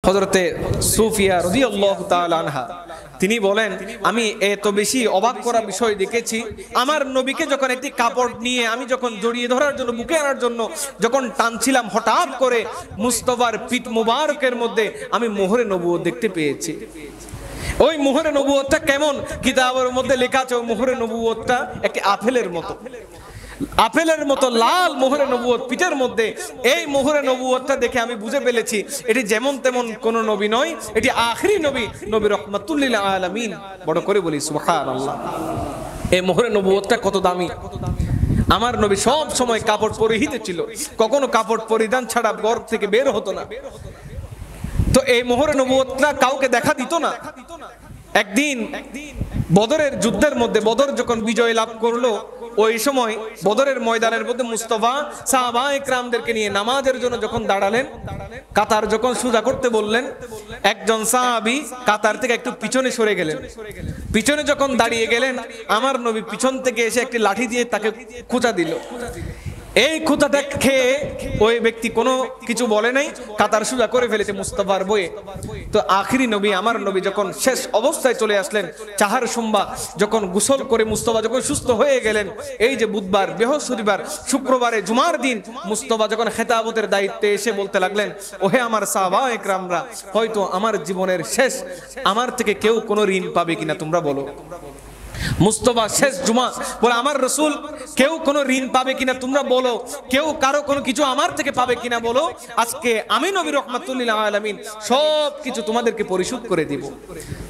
হযরতে সুফিয়া রাদিয়াল্লাহু তাআলা আনহা তিনি বলেন, আমি এত বেশি অবাক করা বিষয় দেখেছি, আমার নবীকে যখন একটি কাপড় নিয়ে আমি যখন জড়িয়ে ধরার জন্য, বুকে আনার জন্য যখন টানছিলাম, হঠাৎ করে মুস্তাফার পিঠ মুবারকের মধ্যে আমি মোহরে নবুয়ত দেখতে পেয়েছি। ওই মোহরে নবুয়তটা কেমন? কিতাবের মধ্যে লেখা আছে, ওই মোহরে নবুয়তটা একটি আপেলের মতো লাল মোহরে নবুয়ত পিঠের মধ্যে। এই মোহরে নবুয়তটা দেখে আমি বুঝে ফেলেছি এটি যেমন তেমন কোন নবী নয়, এটি আখিরি নবী, নবী রাহমাতুল লিল আলামিন। বড় করে বলি সুবহানাল্লাহ। এই মোহরে নবুয়তটা কত দামি! আমার নবী সব সময় কাপড় পরিহিত ছিল, কখনো কাপড় পরিধান ছাড়া ঘর থেকে বের হতো না। তো এই মোহরে নবুয়তটা কাউকে দেখা দিত না। একদিন বদরের যুদ্ধের মধ্যে, বদর যখন বিজয় লাভ করলো, ওই সময় বদরের ময়দানের মধ্যে মুস্তাফা সাহাবায়ে কেরামদেরকে নিয়ে নামাজের জন্য যখন দাঁড়ালেন, কাতার যখন সোজা করতে বললেন, একজন সাহাবী কাতার থেকে একটু পিছনে সরে গেলেন। পিছনে যখন দাঁড়িয়ে গেলেন, আমার নবী পিছন থেকে এসে একটি লাঠি দিয়ে তাকে খোঁচা দিল। এই খোঁচাটা খেয়ে ওই ব্যক্তি কোনো কিছু বলে নাই, কাতার সোজা করে ফেলেছে মুস্তাফার বয়ে। তো আখিরি নবী, আমার নবী যখন শেষ অবস্থায় চলে আসলেন, চাহার সোমবার যখন গোসল করে মুস্তাফা যখন সুস্থ হয়ে গেলেন, এই যে বুধবার, বৃহস্পতিবার, শুক্রবারে, জুমার দিন মুস্তাফা যখন খেতাবতের দায়িত্বে এসে বলতে লাগলেন, ওহে আমার সাহাবায়ে কেরামরা, হয়তো আমার জীবনের শেষ, আমার থেকে কেউ কোনো ঋণ পাবে কিনা তোমরা বলো। মুস্তাফা শেষ জুমা বলে, আমার রাসূল, কেউ কোনো ঋণ পাবে কিনা তোমরা বলো, কেউ কারো কোনো কিছু আমার থেকে পাবে কিনা বলো, আজকে আমি নবী রাহমাতুল লিল আলামিন সব কিছু তোমাদেরকে পরিশোধ করে দিব।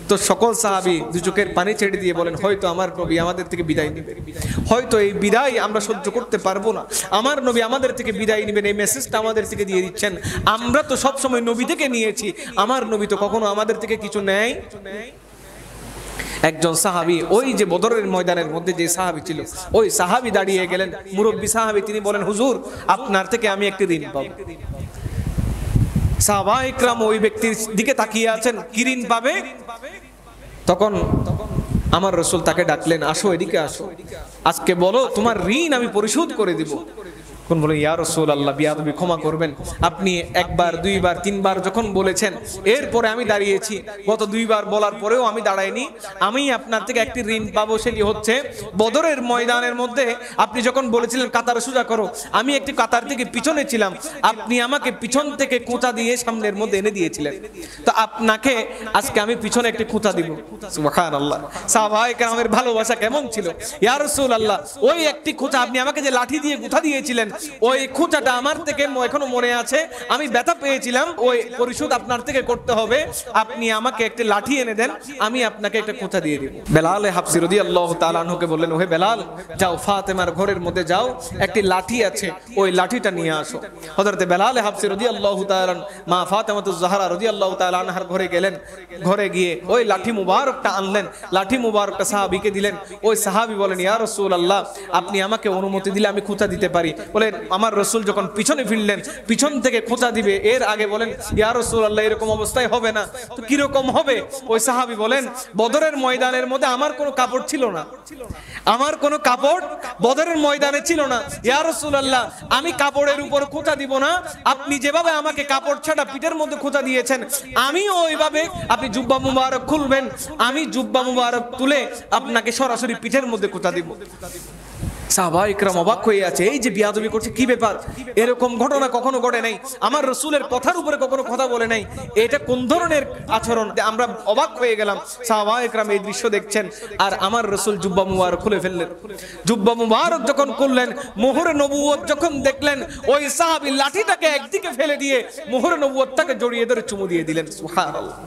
তো সকল সাহাবী দুই চোখের পানি ছেড়ে দিয়ে বলেন, হয়তো আমার নবী আমাদের থেকে বিদায় নেবেন, হয়তো এই বিদায় আমরা সহ্য করতে পারবো না, আমার নবী আমাদের থেকে বিদায় নেবেন, এই মেসেজটা আমাদের থেকে দিয়ে দিচ্ছেন। আমরা তো সব সময় নবী থেকে নিয়েছি, আমার নবী তো কখনো আমাদের থেকে কিছু নেয়। একজন সাহাবী, ওই যে বদরের ময়দানের মধ্যে যে সাহাবী ছিল, ওই সাহাবী দাঁড়িয়ে গেলেন, মুরব্বী সাহাবী, তিনি বলেন, হুজুর, আপনার থেকে আমি একটি ঋণ পাবো। সাহাবায়ে কেরাম ওই ব্যক্তির দিকে তাকিয়ে আছেন, কি ঋণ পাবে? তখন আমার রাসূল তাকে ডাকলেন, আসো, এদিকে আসো, আজকে বলো তোমার ঋণ আমি পরিশোধ করে দিব। কোন বলে, ইয়া রাসূলুল্লাহ, বিয়াদবি ক্ষমা করবেন, আপনি একবার, দুইবার, তিনবার যখন বলেছেন, এরপরে আমি দাঁড়িয়েছি, গত দুইবার বলার পরেও আমি দাঁড়াইনি, আমি আপনার থেকে একটি ঋণ পাবো। সেটি হচ্ছে, বদরের ময়দানের মধ্যে আপনি যখন বলেছিলেন কাতার সোজা করো, আমি একটি কাতার থেকে পিছনে ছিলাম, আপনি আমাকে পিছন থেকে খোঁচা দিয়ে সামনের মধ্যে এনে দিয়েছিলেন, তো আপনাকে আজকে আমি পিছনে একটি খোঁচা দিব। সুবহানাল্লাহ। সাহাবায়ে কেরামের ভালোবাসা কেমন ছিল! ইয়া রাসূলুল্লাহ, ওই একটি খোঁচা, আপনি আমাকে যে লাঠি দিয়ে গুঁথা দিয়েছিলেন, ওই খোঁচাটা আমার থেকে এখনো মনে আছে, আমি ব্যথা পেয়েছিলাম, ওই পরিশোধ আপনার থেকে করতে হবে, আপনি আমাকে একটা লাঠি এনে দেন, আমি আপনাকে একটা খোঁচা দিয়ে দিব। বেলাল হাবশী রাদিয়াল্লাহু তাআলা আনহুকে বললেন, ওহে বেলাল, যাও ফাতেমার ঘরের মধ্যে যাও, একটি লাঠি আছে, ওই লাঠিটা নিয়ে আসো। হযরতে বেলাল হাবশী রাদিয়াল্লাহু তাআলা মা ফাতেমাতুজ জাহরা রাদিয়াল্লাহু তাআলা আনহার ঘরে গেলেন, ঘরে গিয়ে ওই লাঠি মুবারকটা আনলেন, লাঠি মুবারকটা সাহাবীকে দিলেন। ওই সাহাবী বলেন, ইয়া রাসূলুল্লাহ, আপনি আমাকে অনুমতি দিলে আমি খোঁচা দিতে পারি। বলেন, আমার রাসূল যখন পিছনে ফিরলেন, পিছন থেকে খোঁচা দিবে, এর আগে বলেন, ইয়া রাসূলুল্লাহ, এরকম অবস্থায় হবে না। তো কি রকম হবে? ওই সাহাবী বলেন, বদরের ময়দানের মধ্যে আমার কোনো কাপড় ছিল না, আমার কোনো কাপড় বদরের ময়দানে ছিল না। ইয়া রাসূলুল্লাহ, আমি কাপড়ের উপর খোঁচা দিব না, আপনি যেভাবে আমাকে কাপড় ছাড়া পিঠের মধ্যে খোঁচা দিয়েছেন, আমিও ওইভাবে, আপনি জুব্বা মুবারক খুলবেন, আমি জুব্বা মুবারক তুলে আপনাকে সরাসরি পিঠের মধ্যে খোঁচা দিব। সাহাবায়ে কেরাম অবাক হয়ে আছে, এই যে বিয়াদবি করছে, কি ব্যাপার? এরকম ঘটনা কখনো ঘটে নাই, আমার রাসূলের কথার উপরে কখনো কথা বলে নাই, এটা কোন ধরনের আচরণ? আমরা অবাক হয়ে গেলাম। সাহাবায়ে কেরাম এই দৃশ্য দেখছেন, আর আমার রাসূল জুব্বা মুবারক খুলে ফেললেন। জুব্বা মুবারক যখন খুললেন, মোহরে নবুয়ত যখন দেখলেন, ওই সাহাবী লাঠিটাকে একদিকে ফেলে দিয়ে মোহরে নবুয়তটাকে জড়িয়ে ধরে চুমু দিয়ে দিলেন। সুবহানাল্লাহ।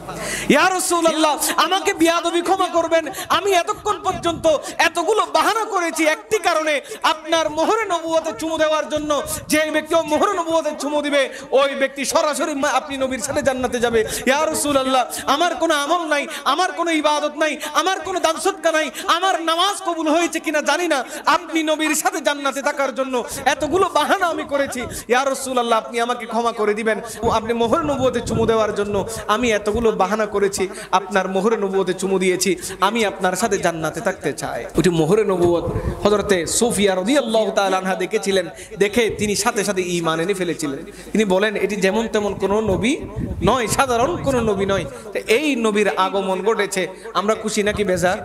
ইয়া রাসূলুল্লাহ, আমাকে বিয়াদবি ক্ষমা করবেন, আমি এতক্ষণ পর্যন্ত এতগুলো বাহানা করেছি একটি কারণে, আপনার মোহরে নবুয়তে চুমু দেওয়ার জন্য। যে ব্যক্তি মোহরে নবুয়তে চুমু দিবে, ওই ব্যক্তি সরাসরি আপনি নবীর সাথে জান্নাতে যাবে। ইয়া রাসূলুল্লাহ, আমার কোনো আমল নাই, আমার কোনো ইবাদত নাই, আমার কোনো দান সদকা নাই, আমার নামাজ কবুল হয়েছে কিনা জানি না, আপনি নবীর সাথে জান্নাতে থাকার জন্য এতগুলো বাহানা আমি করেছি। ইয়া রাসূলুল্লাহ, আপনি আমাকে ক্ষমা করে দিবেন, আপনি মোহরে নবুয়তে চুমু দেওয়ার জন্য আমি এতগুলো বাহানা করেছি, আপনার মোহরে নবুয়তে চুমু দিয়েছি, আমি আপনার সাথে জান্নাতে থাকতে চাই। ওটি মোহরে নবুয়ত। হযরতে সুফিয়া রাদিয়াল্লাহু তাআলা আনহা দেখেছিলেন, দেখে তিনি সাথে সাথে ঈমান এনে ফেলেছিলেন। তিনি বলেন এটি যেমন তেমন কোনো নবী নয়, সাধারণ কোনো নবী নয়। তো এই নবীর আগমন ঘটেছে, আমরা খুশি নাকি বেজার?